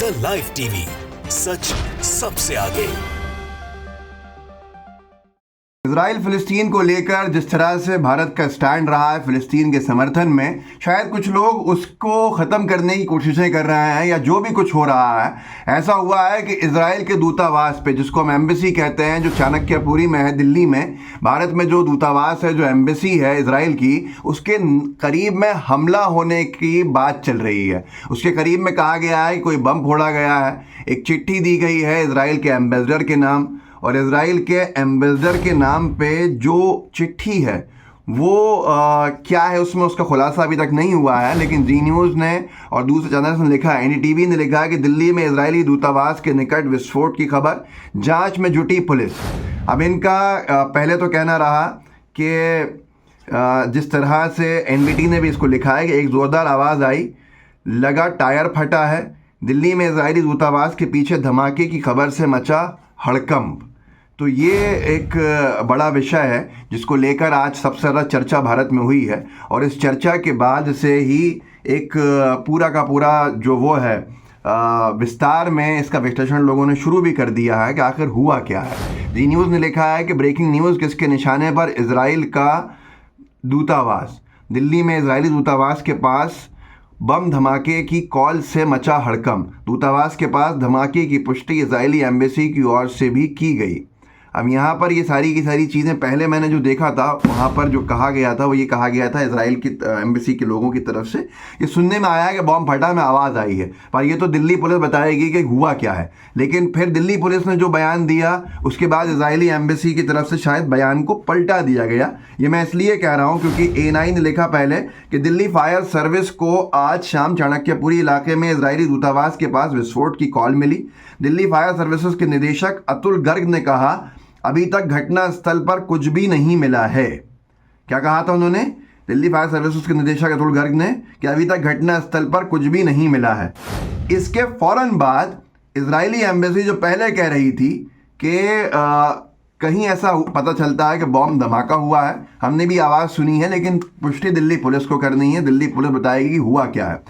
The live TV, सच सबसे आगे। Israel फिलिस्तीन को लेकर जिस तरह से भारत का स्टैंड रहा है फिलिस्तीन के समर्थन में, शायद कुछ लोग उसको ख़त्म करने की कोशिशें कर रहे हैं या जो भी कुछ हो रहा है। ऐसा हुआ है कि इजराइल के दूतावास पे, जिसको हम एम्बेसी कहते हैं, जो चाणक्यपुरी में है दिल्ली में, भारत में जो दूतावास है, जो एम्बेसी है इजराइल की, उसके करीब में हमला होने की बात चल रही है। उसके करीब में कहा गया है कि कोई बम फोड़ा गया है। एक चिट्ठी दी गई है इजराइल के एम्बेसडर के नाम, और इजराइल के एम्बेसडर के नाम पे जो चिट्ठी है वो क्या है उसमें उसका खुलासा अभी तक नहीं हुआ है। लेकिन जी न्यूज़ ने और दूसरे चैनल्स ने लिखा है, एनडीटीवी ने लिखा है कि दिल्ली में इजरायली दूतावास के निकट विस्फोट की खबर, जांच में जुटी पुलिस। अब इनका पहले तो कहना रहा कि जिस तरह से एनबीटी ने भी इसको लिखा है कि एक ज़ोरदार आवाज़ आई, लगा टायर फटा है। दिल्ली में इजरायली दूतावास के पीछे धमाके की खबर से मचा हड़कंप। तो ये एक बड़ा विषय है जिसको लेकर आज सबसे ज़्यादा चर्चा भारत में हुई है, और इस चर्चा के बाद से ही एक पूरा का पूरा जो वो है विस्तार में इसका विश्लेषण लोगों ने शुरू भी कर दिया है कि आखिर हुआ क्या है। जी न्यूज़ ने लिखा है कि ब्रेकिंग न्यूज़, किसके निशाने पर इजराइल का दूतावास। दिल्ली में इजरायली दूतावास के पास बम धमाके की कॉल से मचा हड़कंप। दूतावास के पास धमाके की पुष्टि इजरायली एम्बेसी की ओर से भी की गई। अब यहाँ पर ये सारी की सारी चीज़ें पहले मैंने जो देखा था वहाँ पर जो कहा गया था वो ये कहा गया था इजराइल की एम्बेसी के लोगों की तरफ से, ये सुनने में आया कि बम फटा में आवाज़ आई है, पर ये तो दिल्ली पुलिस बताएगी कि हुआ क्या है। लेकिन फिर दिल्ली पुलिस ने जो बयान दिया उसके बाद इजरायली एम्बेसी की तरफ से शायद बयान को पलटा दिया गया। ये मैं इसलिए कह रहा हूँ क्योंकि A9 ने लिखा पहले कि दिल्ली फायर सर्विस को आज शाम चाणक्यपुरी इलाके में इजरायली दूतावास के पास विस्फोट की कॉल मिली। दिल्ली फायर सर्विसेज के निदेशक अतुल गर्ग ने कहा, अभी तक घटना स्थल पर कुछ भी नहीं मिला है। क्या कहा था उन्होंने? दिल्ली फायर सर्विसेज के निदेशक अतुल गर्ग ने कि अभी तक घटना स्थल पर कुछ भी नहीं मिला है। इसके फौरन बाद इजरायली एम्बेसी जो पहले कह रही थी कि कहीं ऐसा पता चलता है कि बॉम्ब धमाका हुआ है, हमने भी आवाज़ सुनी है, लेकिन पुष्टि दिल्ली पुलिस को करनी है, दिल्ली पुलिस बताएगी हुआ क्या है।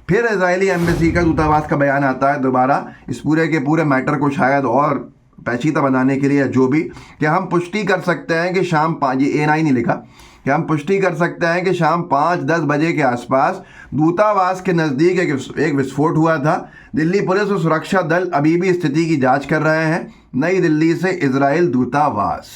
फिर इजरायली एम्बेसी का दूतावास का बयान आता है दोबारा इस पूरे के पूरे मैटर को शायद और पेचीदा बनाने के लिए, या जो भी, कि हम पुष्टि कर सकते हैं कि शाम 5, ये A9 ने लिखा कि हम पुष्टि कर सकते हैं कि शाम 5-10 बजे के आसपास दूतावास के नज़दीक एक विस्फोट हुआ था। दिल्ली पुलिस और सुरक्षा दल अभी भी स्थिति की जांच कर रहे हैं। नई दिल्ली से इजराइल दूतावास,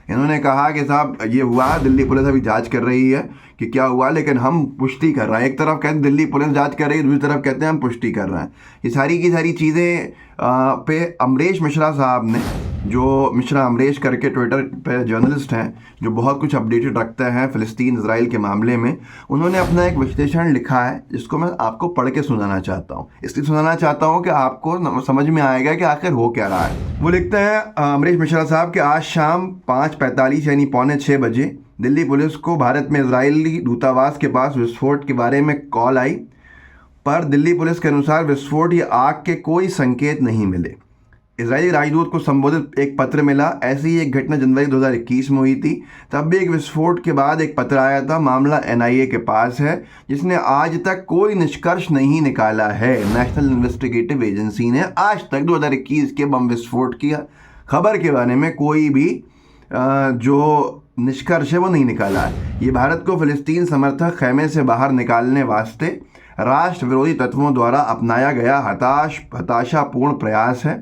इन्होंने कहा कि साहब ये हुआ, दिल्ली पुलिस अभी जांच कर रही है कि क्या हुआ, लेकिन हम पुष्टि कर रहे हैं। एक तरफ कहते हैं दिल्ली पुलिस जांच कर रही है, दूसरी तरफ कहते हैं हम पुष्टि कर रहे हैं। ये सारी की सारी चीज़ें पे अमरीश मिश्रा साहब ने, जो मिश्रा अमरीश करके ट्विटर पे जर्नलिस्ट हैं जो बहुत कुछ अपडेटेड रखते हैं फ़िलिस्तीन इजराइल के मामले में, उन्होंने अपना एक विश्लेषण लिखा है जिसको मैं आपको पढ़ के सुनाना चाहता हूँ। इसलिए सुनाना चाहता हूँ कि आपको समझ में आएगा कि आखिर हो क्या रहा है। वो लिखते हैं अमरीश मिश्रा साहब कि आज शाम 5:45 यानी 5:45 बजे दिल्ली पुलिस को भारत में इजरायली दूतावास के पास विस्फोट के बारे में कॉल आई, पर दिल्ली पुलिस के अनुसार विस्फोट या आग के कोई संकेत नहीं मिले। इजरायली राजदूत को संबोधित एक पत्र मिला। ऐसी ही एक घटना जनवरी 2021 में हुई थी, तब भी एक विस्फोट के बाद एक पत्र आया था। मामला NIA के पास है, जिसने आज तक कोई निष्कर्ष नहीं निकाला है। नेशनल इन्वेस्टिगेटिव एजेंसी ने आज तक 2021 के बम विस्फोट की खबर के बारे में कोई भी जो निष्कर्ष है वो नहीं निकाला है। ये भारत को फ़िलिस्तीन समर्थक खेमे से बाहर निकालने वास्ते राष्ट्र विरोधी तत्वों द्वारा अपनाया गया हताशापूर्ण प्रयास है।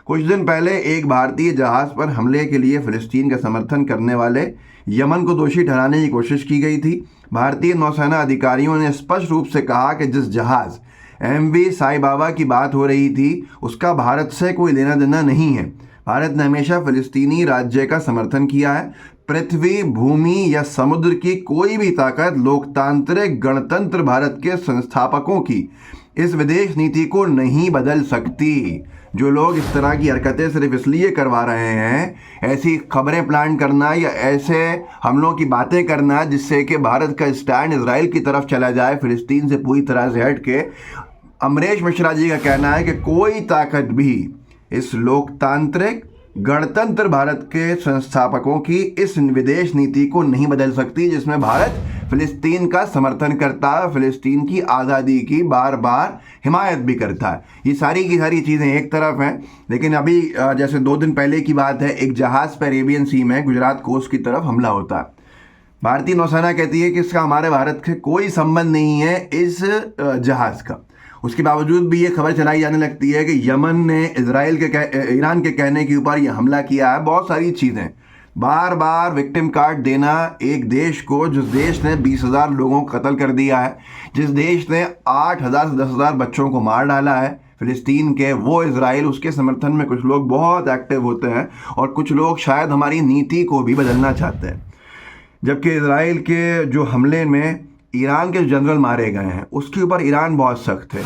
कुछ दिन पहले एक भारतीय जहाज़ पर हमले के लिए फ़िलिस्तीन का समर्थन करने वाले यमन को दोषी ठहराने की कोशिश की गई थी। भारतीय नौसेना अधिकारियों ने स्पष्ट रूप से कहा कि जिस जहाज़ MV साईबाबा की बात हो रही थी उसका भारत से कोई लेना देना नहीं है। भारत ने हमेशा फ़िलिस्तीनी राज्य का समर्थन किया है। पृथ्वी, भूमि या समुद्र की कोई भी ताकत लोकतांत्रिक गणतंत्र भारत के संस्थापकों की इस विदेश नीति को नहीं बदल सकती। जो लोग इस तरह की हरकतें सिर्फ इसलिए करवा रहे हैं, ऐसी खबरें प्लान करना या ऐसे हमलों की बातें करना जिससे कि भारत का स्टैंड इजराइल की तरफ चला जाए, फ़िलिस्तीन से पूरी तरह से हट के, अमरीश मिश्रा जी का कहना है कि कोई ताकत भी इस लोकतांत्रिक गणतंत्र भारत के संस्थापकों की इस विदेश नीति को नहीं बदल सकती, जिसमें भारत फ़िलिस्तीन का समर्थन करता है, फ़िलिस्तीन की आज़ादी की बार बार हिमायत भी करता है। ये सारी की सारी चीज़ें एक तरफ हैं, लेकिन अभी जैसे 2 दिन पहले की बात है, एक जहाज़ पर अरेबियन सी में गुजरात कोस्ट की तरफ हमला होता है। भारतीय नौसेना कहती है कि इसका हमारे भारत से कोई संबंध नहीं है इस जहाज़ का। उसके बावजूद भी ये खबर चलाई जाने लगती है कि यमन ने ईरान के कहने के ऊपर ये हमला किया है। बहुत सारी चीज़ें, बार बार विक्टिम कार्ड देना एक देश को, जिस देश ने 20,000 लोगों को कत्ल कर दिया है, जिस देश ने 8,000 से 10,000 बच्चों को मार डाला है फ़िलिस्तीन के, वो इज़राइल, उसके समर्थन में कुछ लोग बहुत एक्टिव होते हैं और कुछ लोग शायद हमारी नीति को भी बदलना चाहते हैं। जबकि इज़राइल के जो हमले में ईरान के जनरल मारे गए हैं, उसके ऊपर ईरान बहुत सख्त है।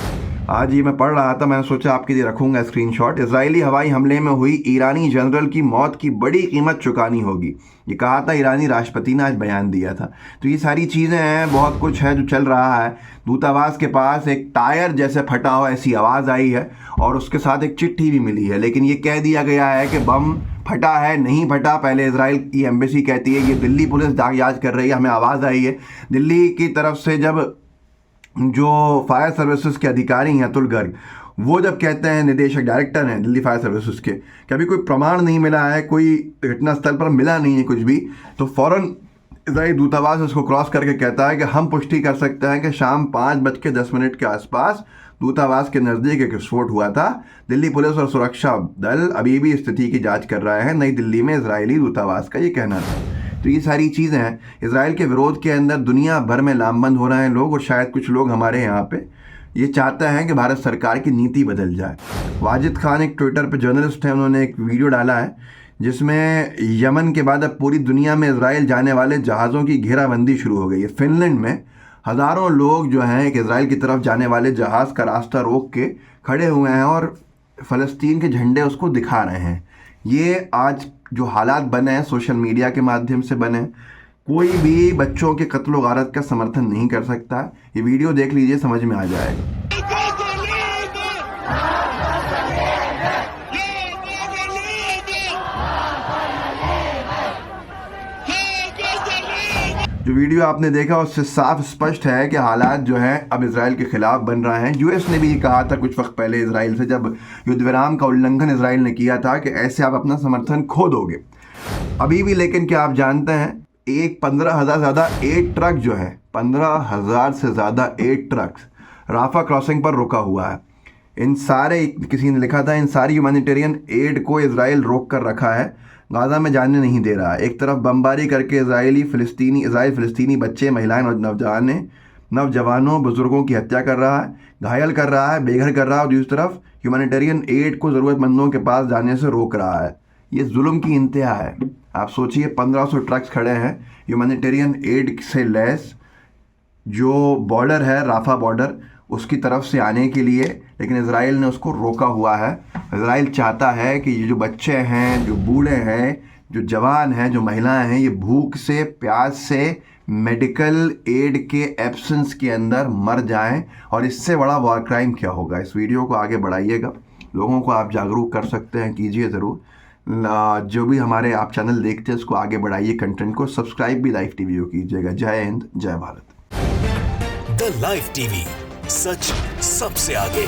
आज ये मैं पढ़ रहा था, मैंने सोचा आपके लिए रखूंगा स्क्रीनशॉट। इजरायली हवाई हमले में हुई ईरानी जनरल की मौत की बड़ी कीमत चुकानी होगी, ये कहा था ईरानी राष्ट्रपति ने, आज बयान दिया था। तो ये सारी चीज़ें हैं, बहुत कुछ है जो चल रहा है। दूतावास के पास एक टायर जैसे फटा हो ऐसी आवाज़ आई है और उसके साथ एक चिट्ठी भी मिली है, लेकिन ये कह दिया गया है कि बम फटा है, नहीं फटा। पहले इजराइल की एम्बेसी कहती है ये दिल्ली पुलिस जांच कर रही है, हमें आवाज़ आई है दिल्ली की तरफ से। जब जो फायर सर्विसेज के अधिकारी हैं अतुल गर्ग, वो जब कहते हैं, निदेशक डायरेक्टर हैं दिल्ली फायर सर्विसेज के, कि अभी कोई प्रमाण नहीं मिला है, कोई घटनास्थल पर मिला नहीं है कुछ भी, तो फ़ौरन इजराइली दूतावास उसको क्रॉस करके कहता है कि हम पुष्टि कर सकते हैं कि शाम 5:10 के आसपास दूतावास के नज़दीक एक विस्फोट हुआ था। दिल्ली पुलिस और सुरक्षा दल अभी भी स्थिति की जांच कर रहे हैं, नई दिल्ली में इजरायली दूतावास का ये कहना था। तो ये सारी चीज़ें हैं। इजराइल के विरोध के अंदर दुनिया भर में लामबंद हो रहे हैं लोग, और शायद कुछ लोग हमारे यहाँ पे ये चाहते हैं कि भारत सरकार की नीति बदल जाए। वाजिद खान एक ट्विटर पे जर्नलिस्ट हैं, उन्होंने एक वीडियो डाला है जिसमें यमन के बाद अब पूरी दुनिया में इजराइल जाने वाले जहाज़ों की घेराबंदी शुरू हो गई है। फिनलैंड में हज़ारों लोग जो हैं एक इजराइल की तरफ जाने वाले जहाज़ का रास्ता रोक के खड़े हुए हैं और फ़लस्तीन के झंडे उसको दिखा रहे हैं। ये आज जो हालात बने हैं सोशल मीडिया के माध्यम से बने, कोई भी बच्चों के कत्ल गारत का समर्थन नहीं कर सकता। ये वीडियो देख लीजिए, समझ में आ जाएगा। जो वीडियो आपने देखा उससे साफ स्पष्ट है कि हालात जो हैं अब इसराइल के खिलाफ बन रहे हैं। यूएस ने भी ये कहा था कुछ वक्त पहले इसराइल से, जब युद्ध विराम का उल्लंघन इसराइल ने किया था, कि ऐसे आप अपना समर्थन खो दोगे। अभी भी लेकिन क्या आप जानते हैं, एक 15,000 ज़्यादा एड ट्रक जो है, 15,000 से ज़्यादा एड ट्रक्स राफा क्रॉसिंग पर रुका हुआ है। इन सारे, किसी ने लिखा था, इन सारी ह्यूमैनिटेरियन एड को इसराइल रोक कर रखा है, गाज़ा में जाने नहीं दे रहा है। एक तरफ बमबारी करके इजराइल फ़िलिस्तीनी बच्चे, महिलाएं और नौजवानों बुजुर्गों की हत्या कर रहा है, घायल कर रहा है, बेघर कर रहा है, और दूसरी तरफ ह्यूमैनिटेरियन एड को ज़रूरतमंदों के पास जाने से रोक रहा है। ये जुल्म की इंतहा है। आप सोचिए, 1500 ट्रक्स खड़े हैं ह्यूमैनिटेरियन एड से लैस, जो बॉर्डर है राफा बॉर्डर, उसकी तरफ से आने के लिए, लेकिन इजराइल ने उसको रोका हुआ है। इजराइल चाहता है कि ये जो बच्चे हैं, जो बूढ़े हैं, जो जवान हैं, जो महिलाएं हैं, ये भूख से, प्यास से, मेडिकल एड के एब्सेंस के अंदर मर जाएं। और इससे बड़ा वॉर क्राइम क्या होगा। इस वीडियो को आगे बढ़ाइएगा, लोगों को आप जागरूक कर सकते हैं, कीजिए ज़रूर। जो भी हमारे आप चैनल देखते हैं उसको आगे बढ़ाइए, कंटेंट को सब्सक्राइब भी लाइव टीवी को कीजिएगा। जय हिंद, जय भारत। द लाइव टीवी, सच सबसे आगे।